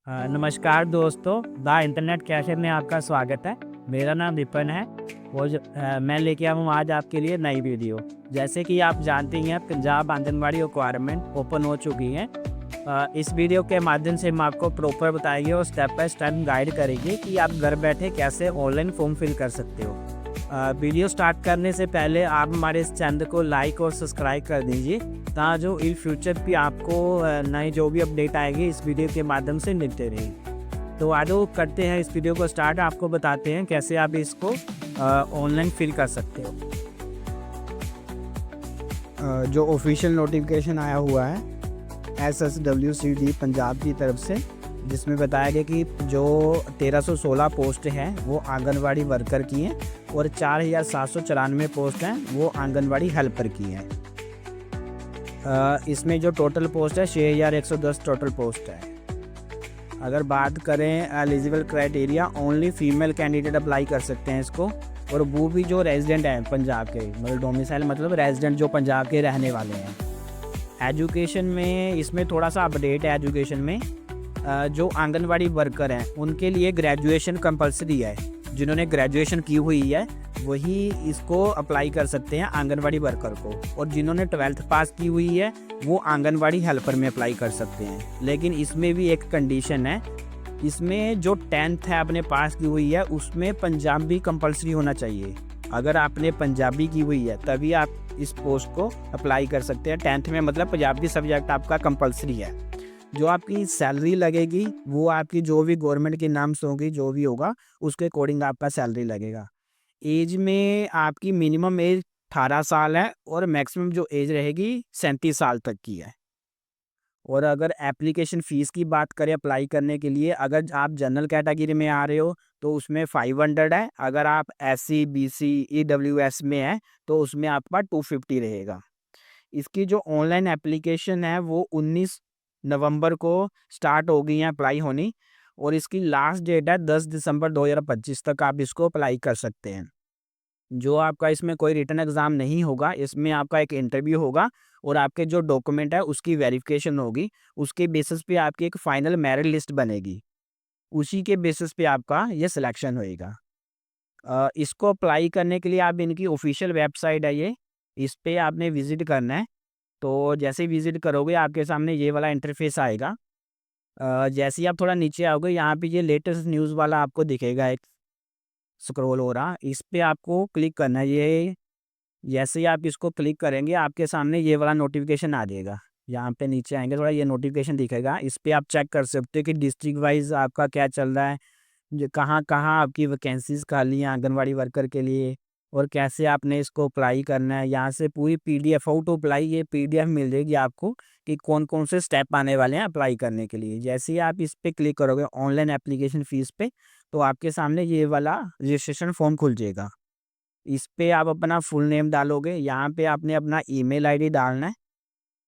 नमस्कार दोस्तों, the internet cafe में आपका स्वागत है। मेरा नाम विपिन है और मैं लेके आया हूँ आज आपके लिए नई वीडियो। जैसे कि आप जानते ही हैं, पंजाब आंगनबाड़ी रिक्वायरमेंट ओपन हो चुकी है। इस वीडियो के माध्यम से हम आपको प्रॉपर बताएंगे और स्टेप बाय स्टेप गाइड करेंगे कि आप घर बैठे कैसे ऑनलाइन फॉर्म फिल कर सकते हो। वीडियो स्टार्ट करने से पहले आप हमारे इस चैनल को लाइक और सब्सक्राइब कर दीजिए, ताकि जो इन फ्यूचर भी आपको नई जो भी अपडेट आएगी इस वीडियो के माध्यम से मिलते रहेगी। तो आगे करते हैं इस वीडियो को स्टार्ट। आपको बताते हैं कैसे आप इसको ऑनलाइन फिल कर सकते हो। जो ऑफिशियल नोटिफिकेशन आया हुआ है SSWCD पंजाब की तरफ से, जिसमें बताया गया कि जो 1316 पोस्ट हैं वो आंगनवाड़ी वर्कर की हैं और 4794 पोस्ट हैं वो आंगनवाड़ी हेल्पर की हैं। इसमें जो टोटल पोस्ट है 6110 टोटल पोस्ट है। अगर बात करें eligible criteria, only female candidate apply कर सकते हैं इसको, और वो भी जो रेजिडेंट हैं पंजाब के, मतलब डोमिसाइल मतलब रेजिडेंट जो पंजाब के रहने वाले हैं। एजुकेशन में इसमें थोड़ा सा अपडेट है। एजुकेशन में जो आंगनवाड़ी वर्कर हैं उनके लिए ग्रेजुएशन कंपलसरी है। जिन्होंने ग्रेजुएशन की हुई है वही इसको अप्लाई कर सकते हैं आंगनवाड़ी वर्कर को, और जिन्होंने 12th पास की हुई है वो आंगनवाड़ी हेल्पर में अप्लाई कर सकते हैं। लेकिन इसमें भी एक कंडीशन है, इसमें जो 10th है आपने पास की हुई है उसमें पंजाबी कंपलसरी होना चाहिए। अगर आपने पंजाबी की हुई है तभी आप इस पोस्ट को अप्लाई कर सकते हैं। 10th में मतलब पंजाबी सब्जेक्ट आपका कंपलसरी है। जो आपकी सैलरी लगेगी वो आपकी जो भी गवर्नमेंट की नाम्स होगी, जो भी होगा उसके अकॉर्डिंग आपका सैलरी लगेगा। एज में आपकी मिनिमम एज 18 साल है और मैक्सिमम जो एज रहेगी 37 साल तक की है। और अगर एप्लीकेशन फ़ीस की बात करें अप्लाई करने के लिए, अगर आप जनरल कैटेगरी में आ रहे हो तो उसमें 500 है। अगर आप SC BC EWS में है तो उसमें आपका 250 रहेगा। इसकी जो ऑनलाइन एप्लीकेशन है वो 19 नवंबर को स्टार्ट हो गई है अप्लाई होनी, और इसकी लास्ट डेट है 10 दिसंबर 2025 तक आप इसको अप्लाई कर सकते हैं। जो आपका इसमें कोई रिटन एग्ज़ाम नहीं होगा, इसमें आपका एक इंटरव्यू होगा और आपके जो डॉक्यूमेंट है उसकी वेरिफिकेशन होगी। उसके बेसिस पे आपकी एक फाइनल मेरिट लिस्ट बनेगी, उसी के बेसिस पे आपका ये सिलेक्शन होएगा। इसको अप्लाई करने के लिए आप इनकी ऑफिशियल वेबसाइट है ये, इस पे आपने विज़िट करना है। तो जैसे ही विज़िट करोगे आपके सामने ये वाला इंटरफेस आएगा। जैसे ही आप थोड़ा नीचे आओगे यहाँ पे ये लेटेस्ट न्यूज़ वाला आपको दिखेगा, एक स्क्रॉल हो रहा, इस पे आपको क्लिक करना है। ये जैसे ही आप इसको क्लिक करेंगे आपके सामने ये वाला नोटिफिकेशन आ जाएगा। यहाँ पे नीचे आएंगे थोड़ा, ये नोटिफिकेशन दिखेगा, इस पे आप चेक कर सकते हो कि डिस्ट्रिक्ट वाइज आपका क्या चल रहा है, जो कहाँ-कहाँ आपकी वैकेंसीज़ खाली हैं आंगनवाड़ी वर्कर के लिए, और कैसे आपने इसको अप्लाई करना है। यहाँ से पूरी पीडीएफ हाउ टू अप्लाई, ये पीडीएफ मिल जाएगी आपको कि कौन-कौन से स्टेप आने वाले हैं अप्लाई करने के लिए। जैसे ही आप इस पे क्लिक करोगे ऑनलाइन एप्लीकेशन फ़ीस पे, तो आपके सामने ये वाला रजिस्ट्रेशन फॉर्म खुल जाएगा। इस पे आप अपना फुल नेम डालोगे, यहाँ पे आपने अपना ईमेल आईडी डालना है,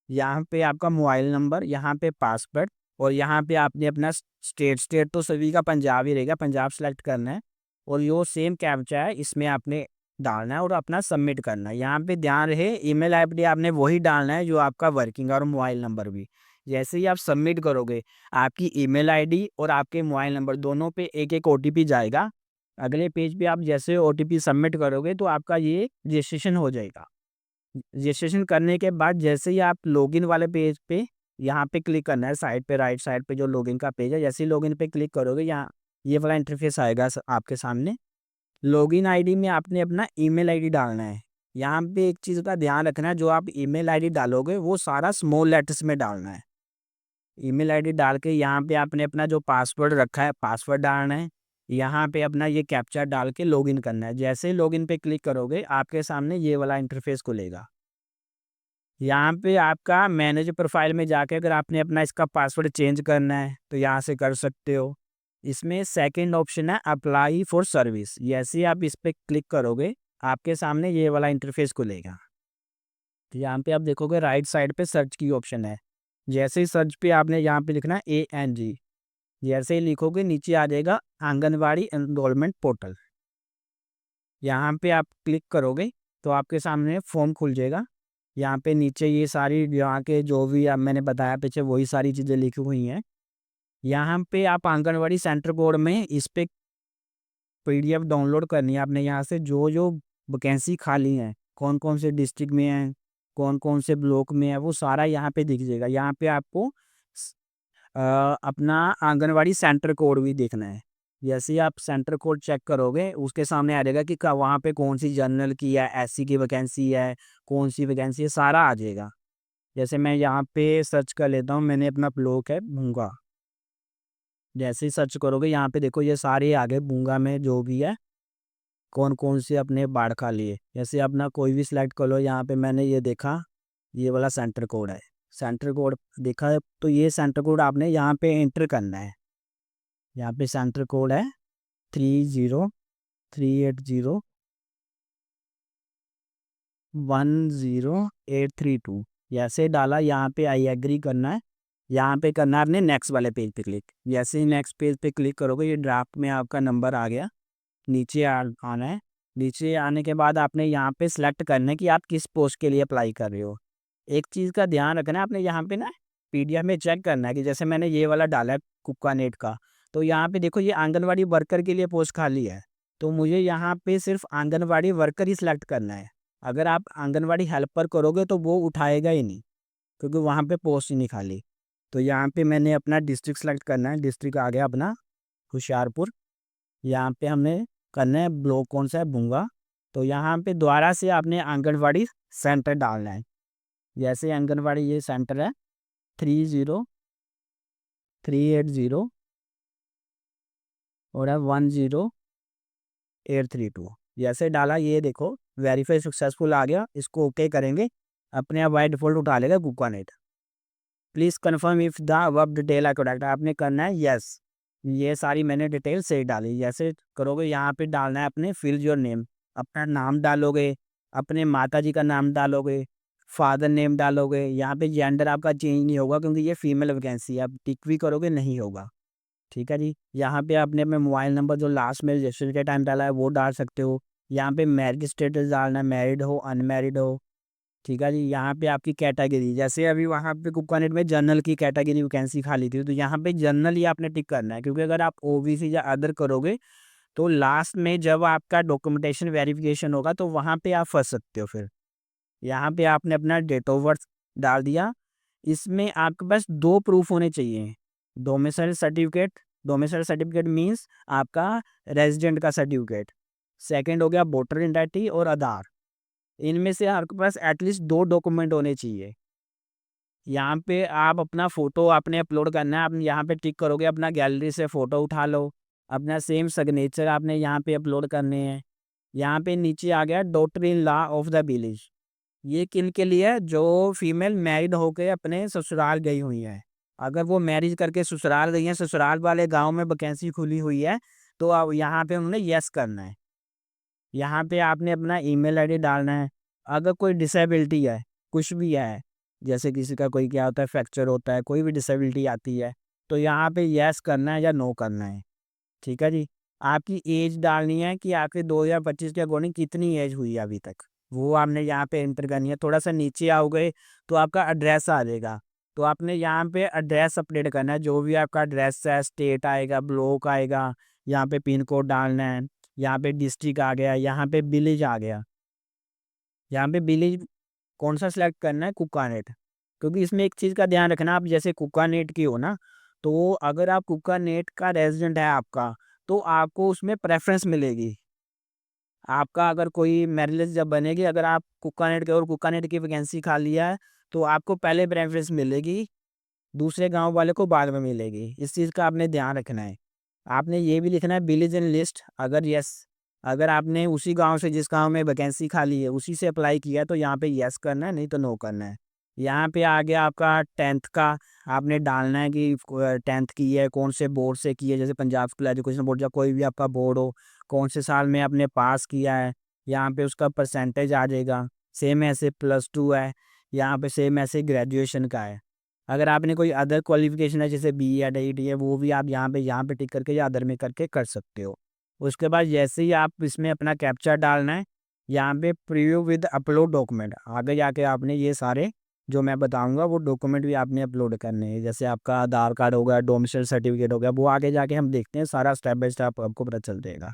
यहाँ पे आपका मोबाइल नंबर, यहाँ पे पासवर्ड, और यहाँ पे आपने अपना स्टेट तो सभी का पंजाब ही रहेगा, पंजाब सेलेक्ट करना है, और यो सेम कैप्चा है इसमें आपने डालना है और अपना सबमिट करना है। यहाँ पे ध्यान रहे ईमेल आईडी आपने वही डालना है जो आपका वर्किंग, और मोबाइल नंबर भी। जैसे ही आप सबमिट करोगे आपकी ईमेल आईडी और आपके मोबाइल नंबर दोनों पे एक-एक ओटीपी जाएगा। अगले पेज पे आप जैसे ओटीपी सबमिट करोगे तो आपका ये रजिस्ट्रेशन हो जाएगा। रजिस्ट्रेशन करने के बाद जैसे ही आप लॉगिन वाले पेज पे यहाँ पे क्लिक करना है, साइड पे राइट साइड पे जो लॉगिन का पेज है, जैसे ही लॉगिन पे क्लिक करोगे यहाँ ये वाला इंटरफेस आएगा आपके सामने। लॉगिन आईडी में आपने अपना ईमेल आईडी डालना है। यहाँ पे एक चीज़ का ध्यान रखना है, जो आप ईमेल आईडी डालोगे वो सारा स्मॉल लेटर्स में डालना है। ईमेल आईडी डाल के यहाँ पे आपने अपना जो पासवर्ड रखा है पासवर्ड डालना है। यहाँ पे अपना ये कैप्चा डाल के लॉगिन करना है। जैसे ही लॉगिन पे क्लिक करोगे आपके सामने ये वाला इंटरफेस खुलेगा। यहाँ पे आपका मैनेज प्रोफाइल में जाके अगर आपने अपना इसका पासवर्ड चेंज करना है तो यहाँ से कर सकते हो। इसमें सेकंड ऑप्शन है अप्लाई फॉर सर्विस, जैसे ही आप इस पे क्लिक करोगे आपके सामने ये वाला इंटरफेस खुलेगा। तो यहाँ पे आप देखोगे राइट साइड पे सर्च की ऑप्शन है। जैसे ही सर्च पे आपने यहाँ पे लिखना है ANG, जैसे ही लिखोगे नीचे आ जाएगा आंगनवाड़ी एनरोलमेंट पोर्टल। यहाँ पे आप क्लिक करोगे तो आपके सामने फॉर्म खुल जाएगा। यहाँ पे नीचे ये सारी यहाँ के जो भी अब मैंने बताया पीछे वही सारी चीज़ें लिखी हुई हैं। यहाँ पे आप आंगनवाड़ी सेंटर कोड में इस पे पीडीएफ डाउनलोड करनी है आपने। यहाँ से जो जो वैकेंसी खाली है, कौन कौन से डिस्ट्रिक्ट में है, कौन कौन से ब्लॉक में है, वो सारा यहाँ पे दिख जाएगा। यहाँ पे आपको अपना आंगनवाड़ी सेंटर कोड भी देखना है। जैसे ही आप सेंटर कोड चेक करोगे, उसके सामने आ जाएगा कि वहाँ पे कौन सी जनरल की है, एससी की वैकेंसी है, कौन सी वैकेंसी है, सारा आ जाएगा। जैसे मैं यहाँ पे सर्च कर लेता हूँ, मैंने अपना ब्लॉक है भूंगा। जैसे ही सर्च करोगे यहाँ पे देखो ये सारे आ गए भूंगा में जो भी है, कौन कौन से अपने बाढ़ खा लिए। जैसे अपना कोई भी सिलेक्ट कर लो। यहाँ पे मैंने ये देखा, ये वाला सेंटर कोड है। सेंटर कोड देखा है, तो ये सेंटर कोड आपने यहाँ पे एंटर करना है। यहाँ पे सेंटर कोड है 3038010832। जैसे डाला यहाँ पे आई एग्री करना है। यहाँ पे करना है आपने नेक्स्ट वाले पेज पे क्लिक। जैसे ही नेक्स्ट पेज पे क्लिक करोगे, ये ड्राफ्ट में आपका नंबर आ गया। नीचे आना है। नीचे आने के बाद आपने यहाँ पे सिलेक्ट करना है कि आप किस पोस्ट के लिए अप्लाई कर रहे हो। एक चीज़ का ध्यान रखना है, आपने यहाँ पे ना पीडीएफ में चेक करना है कि जैसे मैंने ये वाला डाला है कुक्का नेट का, तो यहाँ पे देखो ये आंगनवाड़ी वर्कर के लिए पोस्ट खाली है। तो मुझे यहाँ पे सिर्फ आंगनवाड़ी वर्कर ही सिलेक्ट करना है। अगर आप आंगनवाड़ी हेल्पर करोगे तो वो उठाएगा ही नहीं, क्योंकि वहाँ पे पोस्ट ही नहीं खाली। तो यहाँ पे मैंने अपना डिस्ट्रिक्ट सेलेक्ट करना है। डिस्ट्रिक्ट आ गया अपना होशियारपुर। यहाँ पे हमने करना है ब्लॉक कौन सा है, भूंगा। तो यहाँ पे दोबारा से आपने आंगनवाड़ी सेंटर डालना है। जैसे आंगनवाड़ी ये सेंटर है 30380 और 10832। जैसे डाला, ये देखो वेरीफाई सक्सेसफुल आ गया। इसको ओके करेंगे, अपने आप बाय डिफॉल्ट उठा लेगा कुक्का नेट। Please confirm if the above detail are correct. आपने करना है यस। ये सारी मैंने डिटेल सही डाली। जैसे करोगे यहाँ पे डालना है अपने फिल योर नेम। अपना नाम डालोगे, अपने माता जी का नाम डालोगे, फादर नेम डालोगे। यहाँ पे जेंडर आपका चेंज नहीं होगा, क्योंकि ये फीमेल वैकेंसी है। आप टिक भी करोगे नहीं होगा। ठीक है जी। यहाँ पे आपने अपने मोबाइल नंबर जो लास्ट में रजिस्टर के टाइम डाला है वो डाल सकते हो। यहाँ पे मैरिज स्टेटस डालना है, मैरिड हो अनमैरिड हो। ठीक है जी। यहाँ पे आपकी कैटेगरी, जैसे अभी वहाँ पे कुक्कानेट में जनरल की कैटेगरी वैकेंसी खाली थी, तो यहाँ पे जनरल ही आपने टिक करना है। क्योंकि अगर आप ओबीसी या अदर करोगे तो लास्ट में जब आपका डॉक्यूमेंटेशन वेरिफिकेशन होगा तो वहाँ पे आप फंस सकते हो। फिर यहाँ पे आपने अपना डेट ऑफ बर्थ डाल दिया। इसमें आपके पास 2 प्रूफ होने चाहिए। Domicile certificate, domicile certificate means आपका रेजिडेंट का सर्टिफिकेट। सेकंड हो गया वोटर आइडेंटिटी और आधार। इनमें से आपके पास एटलीस्ट 2 डॉक्यूमेंट होने चाहिए। यहाँ पे आप अपना फ़ोटो आपने अपलोड करना है। आप यहाँ पे टिक करोगे, अपना गैलरी से फ़ोटो उठा लो। अपना सेम सिग्नेचर आपने यहाँ पे अपलोड करने हैं। यहाँ पे नीचे आ गया daughter in law of the village. ये किन के लिए है? जो फीमेल मैरिड होके अपने ससुराल गई हुई है। अगर वो मैरिज करके ससुराल गई हैं, ससुराल वाले गांव में वैकेंसी खुली हुई है, तो अब यहाँ पे उन्होंने यस करना है। यहाँ पे आपने अपना ईमेल आईडी डालना है। अगर कोई डिसेबिलिटी है, कुछ भी है, जैसे किसी का कोई क्या होता है, फ्रैक्चर होता है, कोई भी डिसेबिलिटी आती है, तो यहाँ पे यस करना है या नो करना है। ठीक है जी। आपकी एज डालनी है कि आपके 2025 के अकॉर्डिंग कितनी एज हुई है अभी तक, वो आपने यहाँ पे एंटर करनी है। थोड़ा सा नीचे आओगे तो आपका एड्रेस आ जाएगा। तो आपने यहाँ पे एड्रेस अपडेट करना है। जो भी आपका एड्रेस है, स्टेट आएगा, ब्लॉक आएगा, यहाँ पे पिन कोड डालना है। यहाँ पे डिस्ट्रिक्ट आ गया, यहाँ पे विलेज आ गया। यहाँ पे विलेज कौन सा सिलेक्ट करना है? कुक्कानेट। क्योंकि इसमें एक चीज़ का ध्यान रखना, आप जैसे कुक्कानेट की हो ना, तो अगर आप कुक्कानेट का रेजिडेंट है आपका, तो आपको उसमें प्रेफरेंस मिलेगी। आपका अगर कोई मेरिट लिस्ट जब बनेगी, अगर आप कुक्कानेट के और कुक्कानेट की वैकेंसी खाली है, तो आपको पहले प्रेफरेंस मिलेगी, दूसरे गांव वाले को बाद में मिलेगी। इस चीज़ का आपने ध्यान रखना है। आपने ये भी लिखना है विलेज इन लिस्ट। अगर यस, अगर आपने उसी गांव से, जिस गांव में वैकेंसी खाली है, उसी से अप्लाई किया है, तो यहाँ पे यस करना है, नहीं तो नो करना है। यहाँ पे आ गया आपका 10th का। आपने डालना है कि 10th की है, कौन से बोर्ड से की है, जैसे पंजाब स्कूल एजुकेशन बोर्ड या कोई भी आपका बोर्ड हो, कौन से साल में आपने पास किया है, यहाँ पे उसका परसेंटेज आ जाएगा। सेम ऐसे +2 है, यहाँ पे सेम ऐसे ग्रेजुएशन का है। अगर आपने कोई अदर क्वालिफिकेशन है, जैसे बी एड है, वो भी आप यहाँ पे टिक करके या अदर में करके कर सकते हो। उसके बाद जैसे ही आप इसमें अपना कैप्चा डालना है, यहाँ पे प्रीव्यू विद अपलोड डॉक्यूमेंट, आगे जाके आपने ये सारे जो मैं बताऊंगा वो डॉक्यूमेंट भी आपने अपलोड करने हैं, जैसे आपका आधार कार्ड हो गया, डोमिसाइल सर्टिफिकेट हो गया, वो आगे जाके हम देखते हैं, सारा स्टेप बाय स्टेप आपको पता चल जाएगा।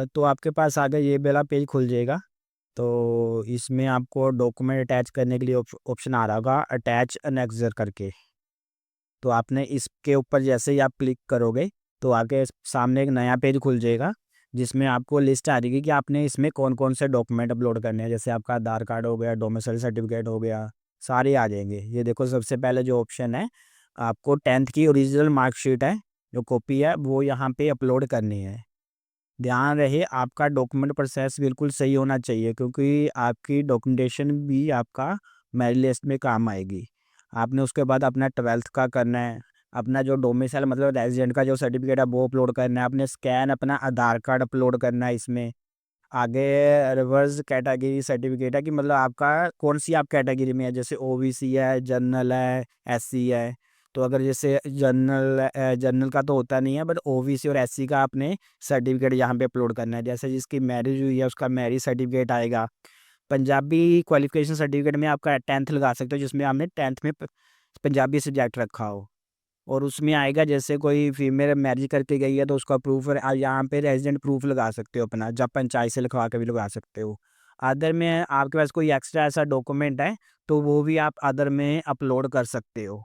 तो आपके पास आगे ये वाला पेज खुल जाएगा। तो इसमें आपको डॉक्यूमेंट अटैच करने के लिए ऑप्शन आ रहा होगा अटैच एनेक्सर करके। तो आपने इसके ऊपर जैसे ही आप क्लिक करोगे तो आगे सामने एक नया पेज खुल जाएगा, जिसमें आपको लिस्ट आ जाएगी कि आपने इसमें कौन कौन से डॉक्यूमेंट अपलोड करने हैं। जैसे आपका आधार कार्ड हो गया, डोमिसाइल सर्टिफिकेट हो गया, सारे आ जाएंगे। ये देखो सबसे पहले जो ऑप्शन है, आपको 10th की ओरिजिनल मार्कशीट है, जो कॉपी है, वो यहाँ पे अपलोड करनी है। ध्यान रहे आपका डॉक्यूमेंट प्रोसेस बिल्कुल सही होना चाहिए, क्योंकि आपकी डॉक्यूमेंटेशन भी आपका मेरिट लिस्ट में काम आएगी। आपने उसके बाद अपना 12th का करना है, अपना जो डोमिसाइल मतलब रेजिडेंट का जो सर्टिफिकेट है वो अपलोड करना है, आपने स्कैन अपना आधार कार्ड अपलोड करना है इसमें। आगे रिवर्स कैटेगरी सर्टिफिकेट है कि मतलब आपका कौन सी आप कैटेगरी में है, जैसे ओबीसी है, जनरल है, एससी है। तो अगर जैसे जनरल का तो होता नहीं है, बट ओबीसी और एससी का आपने सर्टिफिकेट यहाँ पे अपलोड करना है। जैसे जिसकी मैरिज हुई है उसका मैरिज सर्टिफिकेट आएगा। पंजाबी क्वालिफिकेशन सर्टिफिकेट में आपका 10th लगा सकते हो, जिसमें आपने 10th में पंजाबी सब्जेक्ट रखा हो। और उसमें आएगा जैसे कोई फीमेल मैरिज करके गई है तो उसका प्रूफ यहाँ पे रेजिडेंट प्रूफ लगा सकते हो अपना, जब पंचायत से लिखवा के भी लगा सकते हो। अदर में आपके पास कोई एक्स्ट्रा ऐसा डॉक्यूमेंट है तो वो भी आप अदर में अपलोड कर सकते हो।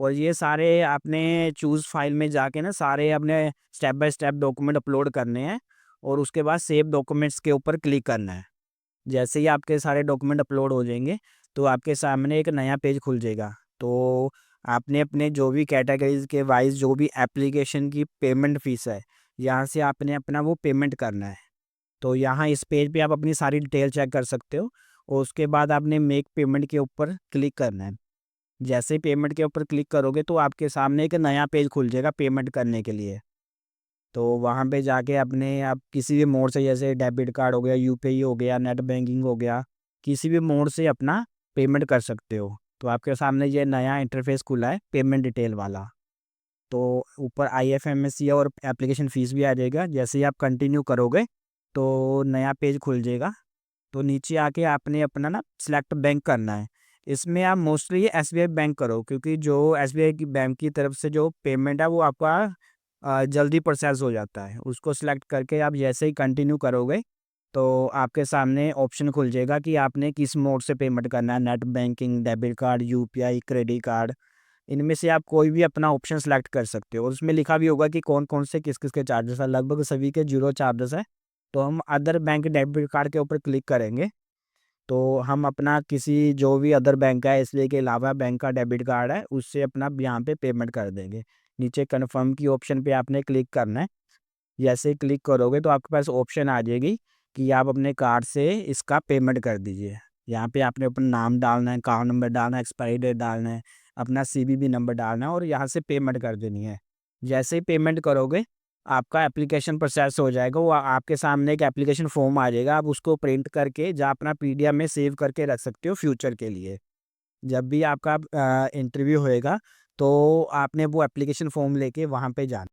और ये सारे आपने चूज़ फाइल में जाके ना सारे अपने step by step document upload करने हैं, और उसके बाद सेव डॉक्यूमेंट्स के ऊपर क्लिक करना है। जैसे ही आपके सारे डॉक्यूमेंट अपलोड हो जाएंगे तो आपके सामने एक नया पेज खुल जाएगा। तो आपने अपने जो भी कैटेगरीज के वाइज जो भी एप्लीकेशन की पेमेंट फ़ीस है, यहाँ से आपने अपना वो पेमेंट करना है। तो यहाँ इस पेज पे आप अपनी सारी डिटेल चेक कर सकते हो, और उसके बाद आपने मेक पेमेंट के ऊपर क्लिक करना है। जैसे ही पेमेंट के ऊपर क्लिक करोगे तो आपके सामने एक नया पेज खुल जाएगा पेमेंट करने के लिए। तो वहाँ पे जाके अपने आप किसी भी मोड से, जैसे डेबिट कार्ड हो गया, यूपीआई हो गया, नेट बैंकिंग हो गया, किसी भी मोड से अपना पेमेंट कर सकते हो। तो आपके सामने ये नया इंटरफेस खुला है पेमेंट डिटेल वाला। तो ऊपर आईएफएमएससी और एप्लीकेशन फ़ीस भी आ जाएगा। जैसे ही आप कंटिन्यू करोगे तो नया पेज खुल जाएगा। तो नीचे आके आपने अपना ना सिलेक्ट बैंक करना है। इसमें आप मोस्टली एसबीआई बैंक करो, क्योंकि जो एसबीआई की बैंक की तरफ से जो पेमेंट है वो आपका जल्दी प्रोसेस हो जाता है। उसको सिलेक्ट करके आप जैसे ही कंटिन्यू करोगे तो आपके सामने ऑप्शन खुल जाएगा कि आपने किस मोड से पेमेंट करना है, net banking, debit card, UPI, credit card. इनमें से आप कोई भी अपना ऑप्शन सेलेक्ट कर सकते हो, और उसमें लिखा भी होगा कि कौन कौन से किस किस के चार्जेस है। लगभग सभी के 0 चार्जेस है। तो हम अदर बैंक डेबिट कार्ड के ऊपर क्लिक करेंगे तो हम अपना किसी जो भी अदर बैंक का है, इसलिए के अलावा बैंक का डेबिट कार्ड है, उससे अपना यहाँ पे पेमेंट कर देंगे। नीचे कन्फर्म की ऑप्शन पे आपने क्लिक करना है। जैसे ही क्लिक करोगे तो आपके पास ऑप्शन आ जाएगी कि आप अपने कार्ड से इसका पेमेंट कर दीजिए। यहाँ पे आपने अपना नाम डालना है, कार्ड नंबर डालना है, एक्सपायरी डेट डालना है, अपना सीवीवी नंबर डालना है, और यहाँ से पेमेंट कर देनी है। जैसे ही पेमेंट करोगे आपका एप्लीकेशन प्रोसेस हो जाएगा। वो आपके सामने एक एप्लीकेशन फॉर्म आ जाएगा, आप उसको प्रिंट करके जहाँ अपना पीडीएफ में सेव करके रख सकते हो फ्यूचर के लिए। जब भी आपका इंटरव्यू होएगा तो आपने वो एप्लीकेशन फॉर्म लेके वहाँ पे जाना।